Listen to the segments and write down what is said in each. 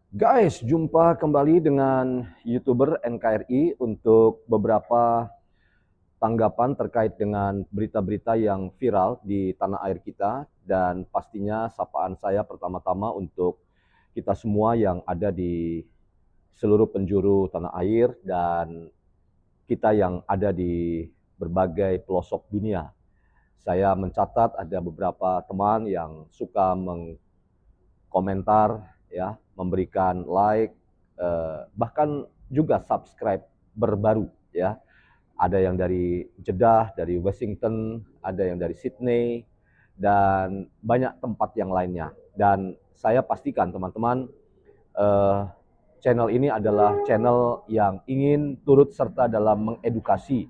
Guys, jumpa kembali dengan YouTuber NKRI untuk beberapa tanggapan terkait dengan berita-berita yang viral di tanah air kita, dan pastinya sapaan saya pertama-tama untuk kita semua yang ada di seluruh penjuru tanah air dan kita yang ada di berbagai pelosok dunia. Saya mencatat ada beberapa teman yang suka komentar, ya, memberikan like, bahkan juga subscribe berbaru, ya. Ada yang dari Jeddah, dari Washington, ada yang dari Sydney, dan banyak tempat yang lainnya. Dan saya pastikan teman-teman, eh, channel ini adalah channel yang ingin turut serta dalam mengedukasi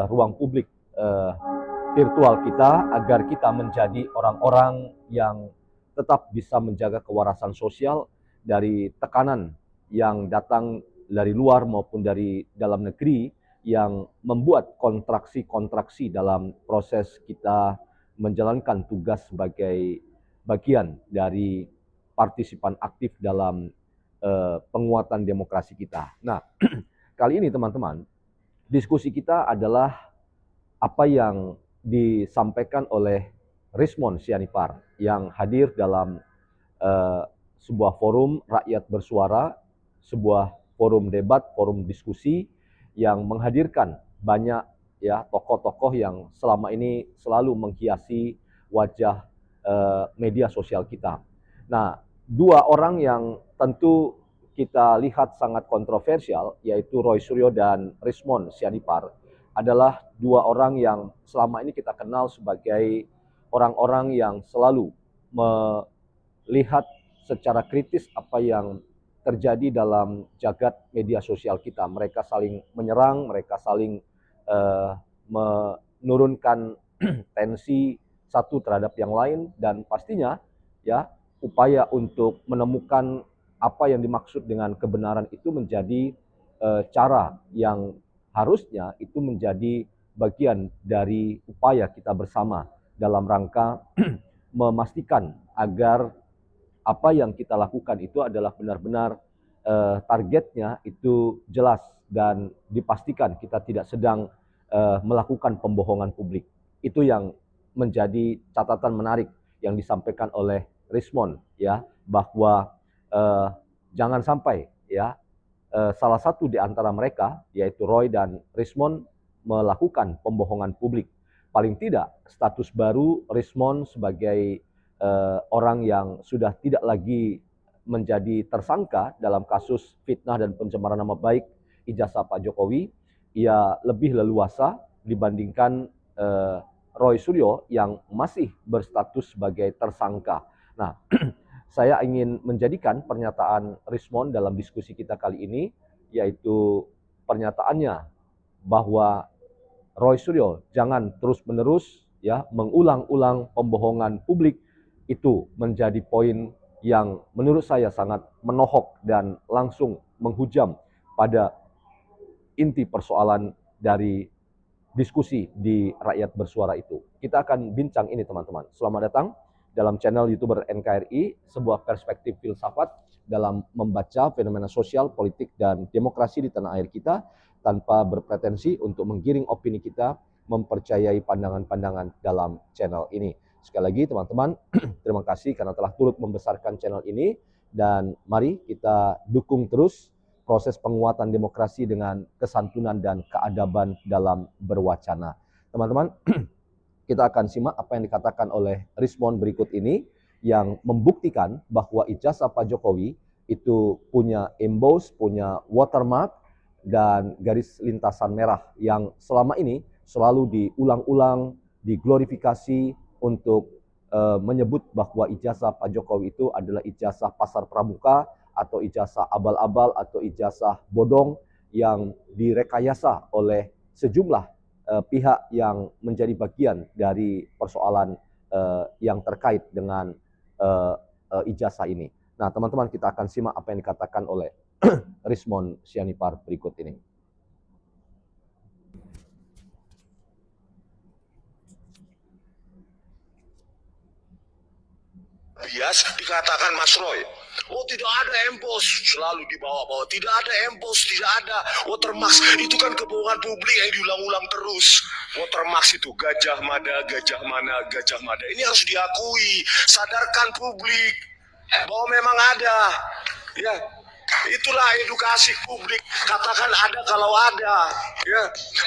ruang publik eh, virtual kita agar kita menjadi orang-orang yang tetap bisa menjaga kewarasan sosial dari tekanan yang datang dari luar maupun dari dalam negeri yang membuat kontraksi-kontraksi dalam proses kita menjalankan tugas sebagai bagian dari partisipan aktif dalam penguatan demokrasi kita. Nah, kali ini teman-teman, diskusi kita adalah apa yang disampaikan oleh Rismon Sianipar yang hadir dalam eh, sebuah forum rakyat bersuara, sebuah forum debat, forum diskusi yang menghadirkan banyak, ya, tokoh-tokoh yang selama ini selalu menghiasi wajah media sosial kita. Nah, dua orang yang tentu kita lihat sangat kontroversial, yaitu Roy Suryo dan Rismon Sianipar, adalah dua orang yang selama ini kita kenal sebagai orang-orang yang selalu melihat secara kritis apa yang terjadi dalam jagat media sosial kita. Mereka saling menyerang, mereka saling menurunkan tensi satu terhadap yang lain, dan pastinya, ya, upaya untuk menemukan apa yang dimaksud dengan kebenaran itu menjadi cara yang harusnya itu menjadi bagian dari upaya kita bersama dalam rangka memastikan agar apa yang kita lakukan itu adalah benar-benar targetnya itu jelas dan dipastikan kita tidak sedang melakukan pembohongan publik. Itu yang menjadi catatan menarik yang disampaikan oleh Rismon, ya, bahwa eh, jangan sampai, ya, salah satu di antara mereka yaitu Roy dan Rismon melakukan pembohongan publik. Paling tidak status baru Rismon sebagai orang yang sudah tidak lagi menjadi tersangka dalam kasus fitnah dan pencemaran nama baik ijazah Pak Jokowi, ia lebih leluasa dibandingkan Roy Suryo yang masih berstatus sebagai tersangka. Nah, saya ingin menjadikan pernyataan Rismon dalam diskusi kita kali ini, yaitu pernyataannya bahwa Roy Suryo jangan terus-menerus, ya, mengulang-ulang pembohongan publik. Itu menjadi poin yang menurut saya sangat menohok dan langsung menghujam pada inti persoalan dari diskusi di rakyat bersuara itu. Kita akan bincang ini teman-teman. Selamat datang dalam channel YouTuber NKRI, sebuah perspektif filsafat dalam membaca fenomena sosial, politik, dan demokrasi di tanah air kita tanpa berpretensi untuk menggiring opini kita mempercayai pandangan-pandangan dalam channel ini. Sekali lagi teman-teman, terima kasih karena telah turut membesarkan channel ini, dan mari kita dukung terus proses penguatan demokrasi dengan kesantunan dan keadaban dalam berwacana. Teman-teman, kita akan simak apa yang dikatakan oleh Rismon berikut ini yang membuktikan bahwa ijazah Pak Jokowi itu punya emboss, punya watermark, dan garis lintasan merah yang selama ini selalu diulang-ulang, diglorifikasi untuk menyebut bahwa ijazah Pak Jokowi itu adalah ijazah pasar pramuka atau ijazah abal-abal atau ijazah bodong yang direkayasa oleh sejumlah pihak yang menjadi bagian dari persoalan yang terkait dengan ijazah ini. Nah, teman-teman, kita akan simak apa yang dikatakan oleh Rismon Sianipar berikut ini. Biasa dikatakan Mas Roy, Oh tidak ada embos, selalu dibawa-bawa. Tidak ada embos, tidak ada watermark. Itu kan kebohongan publik yang diulang-ulang terus. Watermark itu gajah mada, gajah mana, gajah mada. Ini harus diakui. Sadarkan publik bahwa memang ada. Ya, itulah edukasi publik. Katakan ada kalau ada. Ya,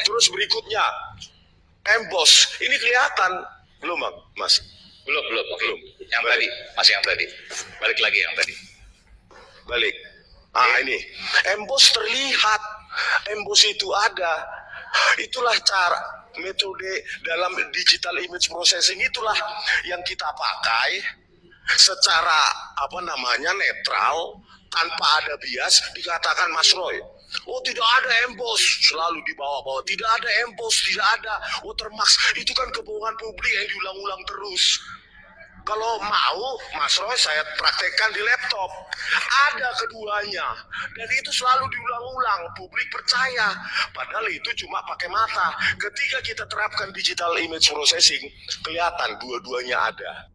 terus berikutnya embos. Ini kelihatan belum, Mas? Belum. Oke. Belum. Yang Balik. tadi, masih yang tadi. Balik lagi yang tadi. Balik. Ini embos terlihat, embos itu ada. Itulah cara metode dalam digital image processing, itulah yang kita pakai secara netral, tanpa ada bias. Dikatakan Mas Roy, oh tidak ada embos, selalu dibawa-bawa. Tidak ada embos, tidak ada watermark. Itu kan kebohongan publik yang diulang-ulang terus. Kalau mau, Mas Roy, saya praktekkan di laptop. Ada keduanya. Dan itu selalu diulang-ulang. Publik percaya. Padahal itu cuma pakai mata. Ketika kita terapkan digital image processing, kelihatan dua-duanya ada.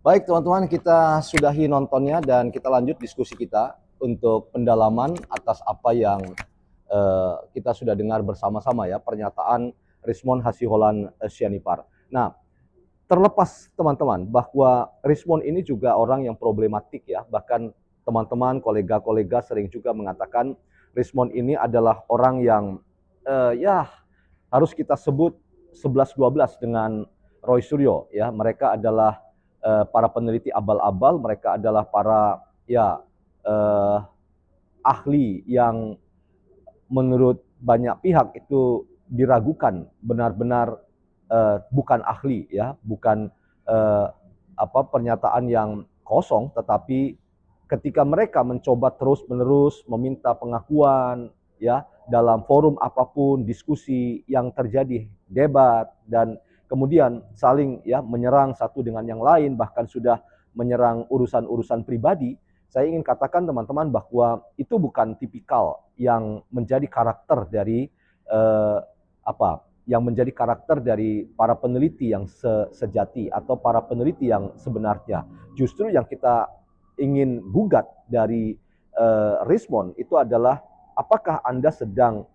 Baik teman-teman, kita sudahi nontonnya dan kita lanjut diskusi kita untuk pendalaman atas apa yang kita sudah dengar bersama-sama ya, pernyataan Rismond Hasiholan Sianipar. Nah, terlepas teman-teman bahwa Rismond ini juga orang yang problematik ya, bahkan teman-teman, kolega-kolega sering juga mengatakan Rismond ini adalah orang yang harus kita sebut 11-12 dengan Roy Suryo ya. Mereka adalah para peneliti abal-abal, mereka adalah para ahli yang menurut banyak pihak itu diragukan benar-benar bukan ahli ya, bukan pernyataan yang kosong, tetapi ketika mereka mencoba terus-menerus meminta pengakuan ya dalam forum apapun, diskusi yang terjadi, debat, dan kemudian saling ya menyerang satu dengan yang lain, bahkan sudah menyerang urusan-urusan pribadi. Saya ingin katakan teman-teman bahwa itu bukan tipikal yang menjadi karakter dari yang menjadi karakter dari para peneliti yang sejati atau para peneliti yang sebenarnya. Justru yang kita ingin gugat dari Rismond itu adalah apakah Anda sedang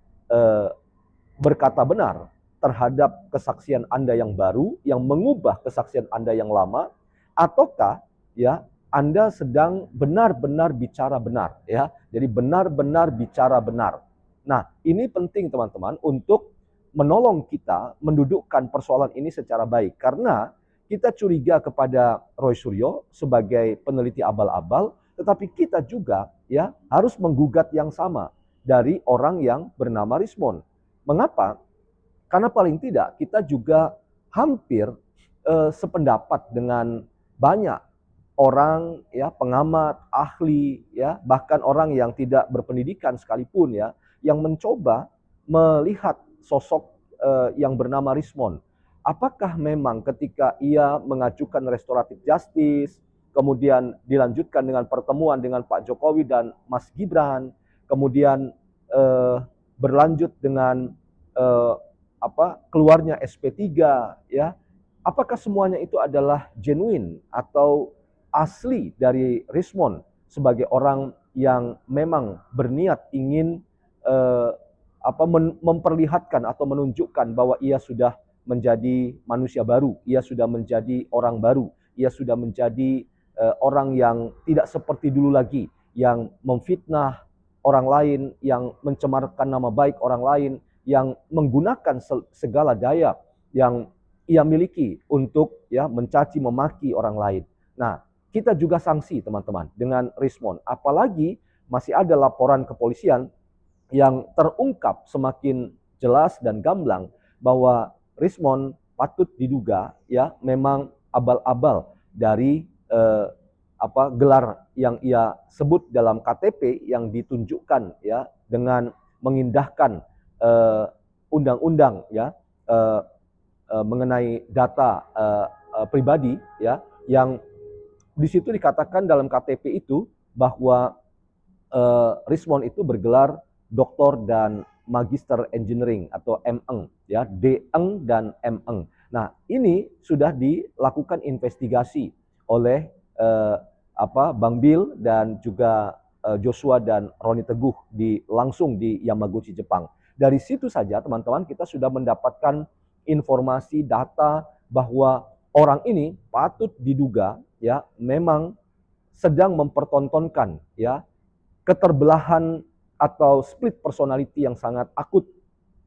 berkata benar terhadap kesaksian Anda yang baru, yang mengubah kesaksian Anda yang lama, ataukah ya Anda sedang benar-benar bicara benar ya. Jadi benar-benar bicara benar. Nah, ini penting teman-teman untuk menolong kita mendudukkan persoalan ini secara baik, karena kita curiga kepada Roy Suryo sebagai peneliti abal-abal, tetapi kita juga ya harus menggugat yang sama dari orang yang bernama Rismond. Mengapa? Karena paling tidak kita juga hampir sependapat dengan banyak orang ya, pengamat, ahli ya, bahkan orang yang tidak berpendidikan sekalipun ya, yang mencoba melihat sosok yang bernama Rismond. Apakah memang ketika ia mengajukan restoratif justice, kemudian dilanjutkan dengan pertemuan dengan Pak Jokowi dan Mas Gibran, kemudian berlanjut dengan keluarnya SP3 ya, apakah semuanya itu adalah genuine atau asli dari Rismond sebagai orang yang memang berniat ingin memperlihatkan atau menunjukkan bahwa ia sudah menjadi manusia baru, ia sudah menjadi orang baru, ia sudah menjadi orang yang tidak seperti dulu lagi, yang memfitnah orang lain, yang mencemarkan nama baik orang lain, yang menggunakan segala daya yang ia miliki untuk ya mencaci memaki orang lain. Nah, kita juga sanksi teman-teman dengan Rismond, apalagi masih ada laporan kepolisian yang terungkap semakin jelas dan gamblang bahwa Rismond patut diduga ya memang abal-abal dari gelar yang ia sebut dalam KTP yang ditunjukkan ya dengan mengindahkan undang-undang ya mengenai data pribadi ya, yang di situ dikatakan dalam KTP itu bahwa Rismond itu bergelar doktor dan magister engineering atau M.Eng ya, D.Eng dan M.Eng. Nah, ini sudah dilakukan investigasi oleh Bang Bill dan juga Joshua dan Roni Teguh langsung di Yamaguchi, Jepang. Dari situ saja teman-teman kita sudah mendapatkan informasi data bahwa orang ini patut diduga ya memang sedang mempertontonkan ya keterbelahan atau split personality yang sangat akut.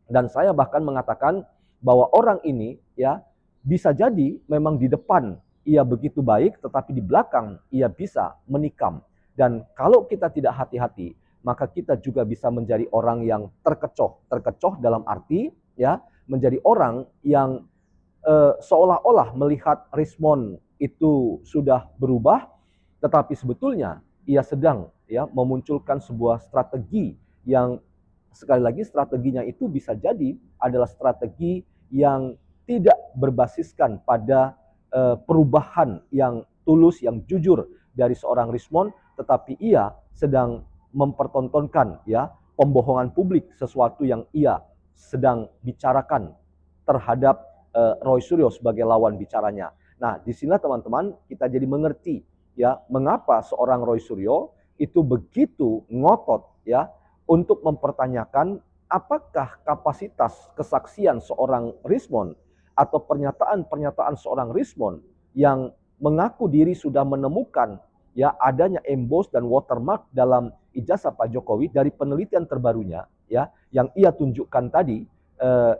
Dan saya bahkan mengatakan bahwa orang ini ya bisa jadi memang di depan ia begitu baik, tetapi di belakang ia bisa menikam. Dan kalau kita tidak hati-hati, maka kita juga bisa menjadi orang yang terkecoh. Terkecoh dalam arti ya menjadi orang yang seolah-olah melihat Rismond itu sudah berubah, tetapi sebetulnya ia sedang ya memunculkan sebuah strategi yang sekali lagi strateginya itu bisa jadi adalah strategi yang tidak berbasiskan pada perubahan yang tulus, yang jujur dari seorang Rismond, tetapi ia sedang mempertontonkan ya pembohongan publik, sesuatu yang ia sedang bicarakan terhadap Roy Suryo sebagai lawan bicaranya. Nah, disinilah teman-teman kita jadi mengerti ya mengapa seorang Roy Suryo itu begitu ngotot ya untuk mempertanyakan apakah kapasitas kesaksian seorang Rismond atau pernyataan-pernyataan seorang Rismond yang mengaku diri sudah menemukan ya adanya emboss dan watermark dalam ijazah Pak Jokowi dari penelitian terbarunya ya yang ia tunjukkan tadi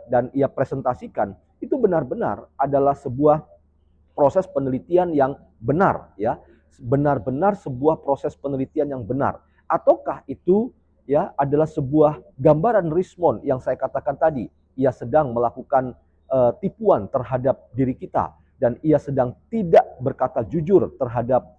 dan ia presentasikan itu benar-benar adalah sebuah proses penelitian yang benar ya, benar-benar sebuah proses penelitian yang benar, ataukah itu ya adalah sebuah gambaran Rismond yang saya katakan tadi, ia sedang melakukan tipuan terhadap diri kita dan ia sedang tidak berkata jujur terhadap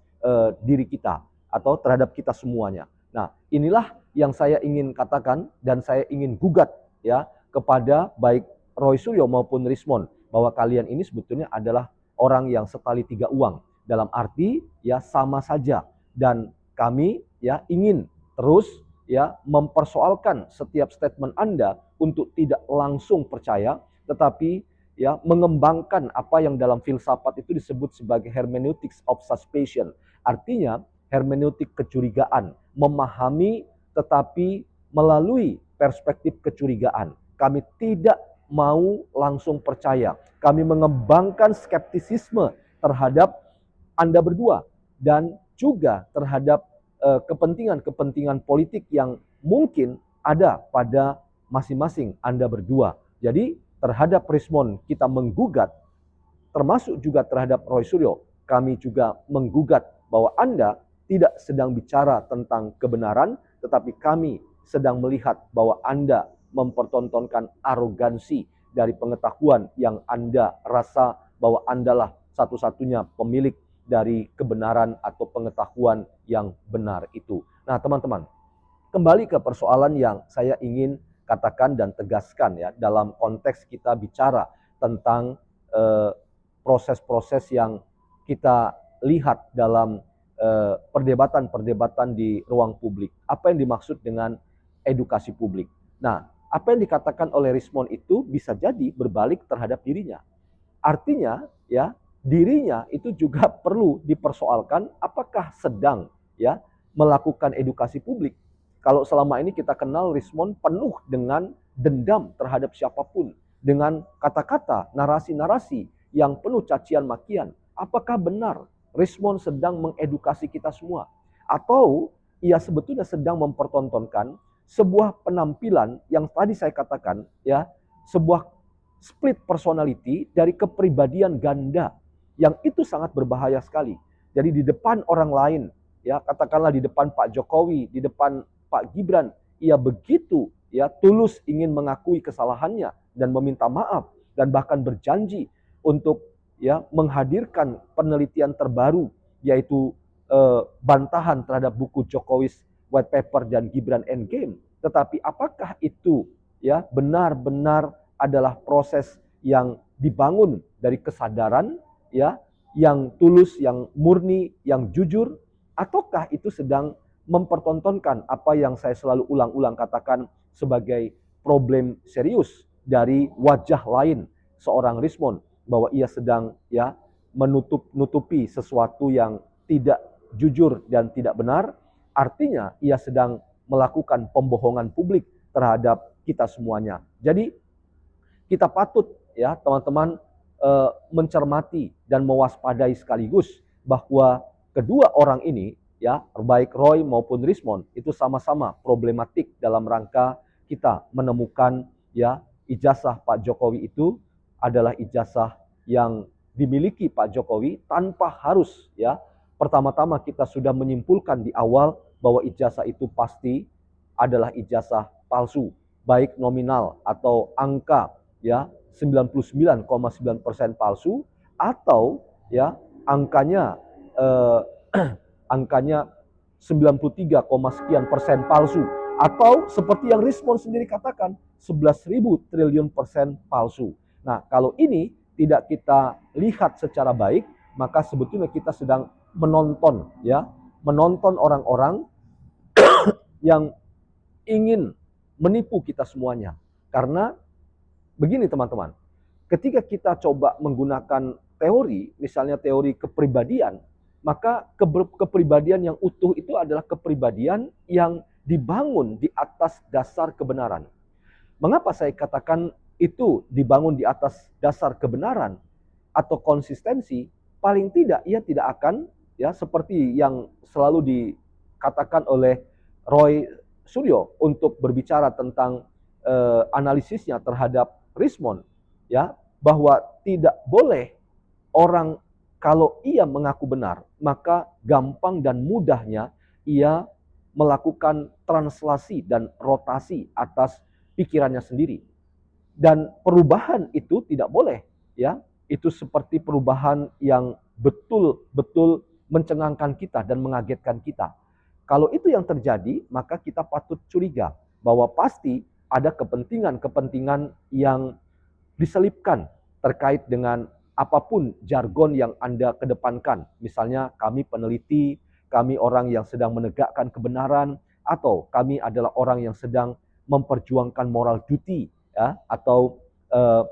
diri kita atau terhadap kita semuanya. Nah, inilah yang saya ingin katakan dan saya ingin gugat ya kepada baik Roy Suryo maupun Rismond bahwa kalian ini sebetulnya adalah orang yang setali tiga uang, dalam arti ya sama saja, dan kami ya ingin terus ya mempersoalkan setiap statement Anda untuk tidak langsung percaya, tetapi ya mengembangkan apa yang dalam filsafat itu disebut sebagai hermeneutics of suspicion. Artinya hermeneutik kecurigaan, memahami tetapi melalui perspektif kecurigaan. Kami tidak mau langsung percaya. Kami mengembangkan skeptisisme terhadap Anda berdua dan juga terhadap kepentingan-kepentingan politik yang mungkin ada pada masing-masing Anda berdua. Jadi terhadap Rismond kita menggugat, termasuk juga terhadap Roy Suryo, kami juga menggugat bahwa Anda tidak sedang bicara tentang kebenaran, tetapi kami sedang melihat bahwa Anda mempertontonkan arogansi dari pengetahuan yang Anda rasa bahwa Andalah satu-satunya pemilik dari kebenaran atau pengetahuan yang benar itu. Nah, teman-teman, kembali ke persoalan yang saya ingin katakan dan tegaskan ya dalam konteks kita bicara tentang proses-proses yang kita lihat dalam perdebatan-perdebatan di ruang publik. Apa yang dimaksud dengan edukasi publik? Nah, apa yang dikatakan oleh Rismond itu bisa jadi berbalik terhadap dirinya. Artinya, ya, dirinya itu juga perlu dipersoalkan apakah sedang ya melakukan edukasi publik. Kalau selama ini kita kenal Rismond penuh dengan dendam terhadap siapapun, dengan kata-kata, narasi-narasi yang penuh cacian makian. Apakah benar Rismond sedang mengedukasi kita semua? Atau ia sebetulnya sedang mempertontonkan sebuah penampilan yang tadi saya katakan ya, sebuah split personality dari kepribadian ganda yang itu sangat berbahaya sekali. Jadi di depan orang lain ya, katakanlah di depan Pak Jokowi, di depan Pak Gibran, ia begitu ya tulus ingin mengakui kesalahannya dan meminta maaf dan bahkan berjanji untuk ya menghadirkan penelitian terbaru yaitu bantahan terhadap buku Jokowi's White Paper dan Gibran Endgame. Tetapi apakah itu ya benar-benar adalah proses yang dibangun dari kesadaran ya yang tulus, yang murni, yang jujur, ataukah itu sedang mempertontonkan apa yang saya selalu ulang-ulang katakan sebagai problem serius dari wajah lain seorang Rismond, bahwa ia sedang ya menutupi sesuatu yang tidak jujur dan tidak benar, artinya ia sedang melakukan pembohongan publik terhadap kita semuanya. Jadi kita patut ya teman-teman mencermati dan mewaspadai sekaligus bahwa kedua orang ini ya, baik Roy maupun Rismond itu sama-sama problematik dalam rangka kita menemukan ya ijazah Pak Jokowi itu adalah ijazah yang dimiliki Pak Jokowi tanpa harus ya pertama-tama kita sudah menyimpulkan di awal bahwa ijazah itu pasti adalah ijazah palsu, baik nominal atau angka ya 99,9% palsu atau ya angkanya angkanya 93, sekian persen palsu atau seperti yang Rismond sendiri katakan 11.000 triliun persen palsu. Nah, kalau ini tidak kita lihat secara baik, maka sebetulnya kita sedang menonton ya, menonton orang-orang yang ingin menipu kita semuanya. Karena begini teman-teman, ketika kita coba menggunakan teori, misalnya teori kepribadian, maka kepribadian yang utuh itu adalah kepribadian yang dibangun di atas dasar kebenaran. Mengapa saya katakan itu dibangun di atas dasar kebenaran atau konsistensi? Paling tidak ia tidak akan ya seperti yang selalu dikatakan oleh Roy Suryo untuk berbicara tentang analisisnya terhadap Rismond ya, bahwa tidak boleh orang kalau ia mengaku benar maka gampang dan mudahnya ia melakukan translasi dan rotasi atas pikirannya sendiri. Dan perubahan itu tidak boleh ya, itu seperti perubahan yang betul-betul mencengangkan kita dan mengagetkan kita. Kalau itu yang terjadi, maka kita patut curiga bahwa pasti ada kepentingan-kepentingan yang diselipkan terkait dengan apapun jargon yang Anda kedepankan. Misalnya kami peneliti, kami orang yang sedang menegakkan kebenaran, atau kami adalah orang yang sedang memperjuangkan moral duty ya, atau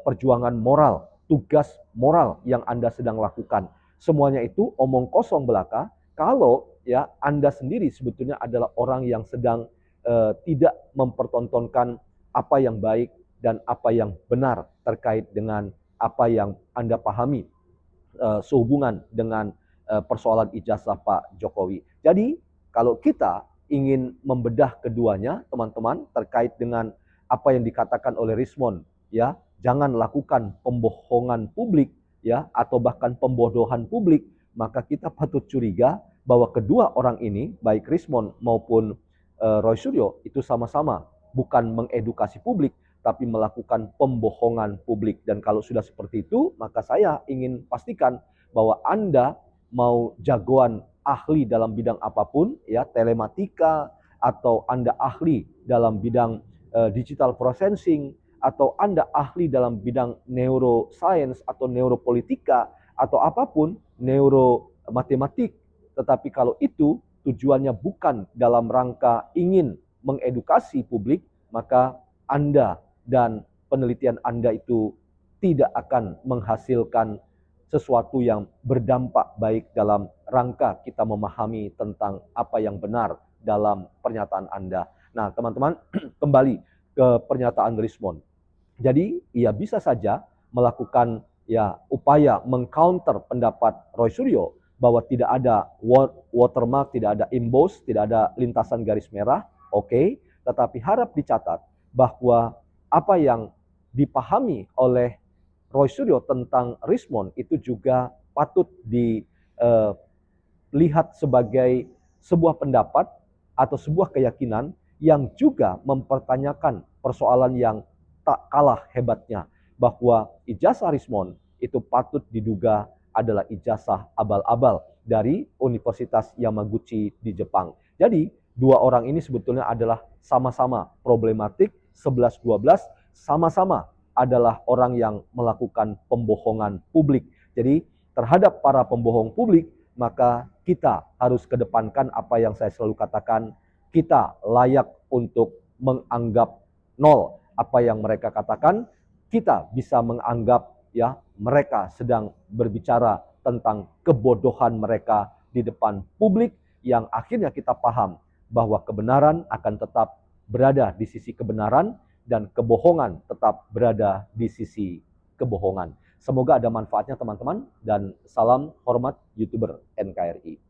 perjuangan moral, tugas moral yang Anda sedang lakukan. Semuanya itu omong kosong belaka kalau ya Anda sendiri sebetulnya adalah orang yang sedang tidak mempertontonkan apa yang baik dan apa yang benar terkait dengan apa yang Anda pahami sehubungan dengan persoalan ijazah Pak Jokowi. Jadi kalau kita ingin membedah keduanya, teman-teman, terkait dengan apa yang dikatakan oleh Rismond, ya, jangan lakukan pembohongan publik, ya, atau bahkan pembodohan publik, maka kita patut curiga bahwa kedua orang ini, baik Rismond maupun Roy Suryo, itu sama-sama bukan mengedukasi publik, tapi melakukan pembohongan publik. Dan kalau sudah seperti itu, maka saya ingin pastikan bahwa Anda mau jagoan ahli dalam bidang apapun, ya, telematika, atau Anda ahli dalam bidang digital processing, atau Anda ahli dalam bidang neuroscience atau neuropolitika, atau apapun, neuromatematik. Tetapi kalau itu tujuannya bukan dalam rangka ingin mengedukasi publik, maka Anda dan penelitian Anda itu tidak akan menghasilkan sesuatu yang berdampak baik dalam rangka kita memahami tentang apa yang benar dalam pernyataan Anda. Nah, teman-teman, kembali ke pernyataan Rismond. Jadi, ia bisa saja melakukan ya upaya mengcounter pendapat Roy Suryo bahwa tidak ada watermark, tidak ada emboss, tidak ada lintasan garis merah. Oke, tetapi harap dicatat bahwa apa yang dipahami oleh Roy Suryo tentang Rismond itu juga patut dilihat sebagai sebuah pendapat atau sebuah keyakinan yang juga mempertanyakan persoalan yang tak kalah hebatnya, bahwa ijazah Rismond itu patut diduga adalah ijazah abal-abal dari Universitas Yamaguchi di Jepang. Jadi dua orang ini sebetulnya adalah sama-sama problematik, 11-12, sama-sama adalah orang yang melakukan pembohongan publik. Jadi terhadap para pembohong publik, maka kita harus kedepankan apa yang saya selalu katakan, kita layak untuk menganggap nol apa yang mereka katakan. Kita bisa menganggap ya mereka sedang berbicara tentang kebodohan mereka di depan publik yang akhirnya kita paham bahwa kebenaran akan tetap berada di sisi kebenaran dan kebohongan tetap berada di sisi kebohongan. Semoga ada manfaatnya teman-teman, dan salam hormat YouTuber NKRI.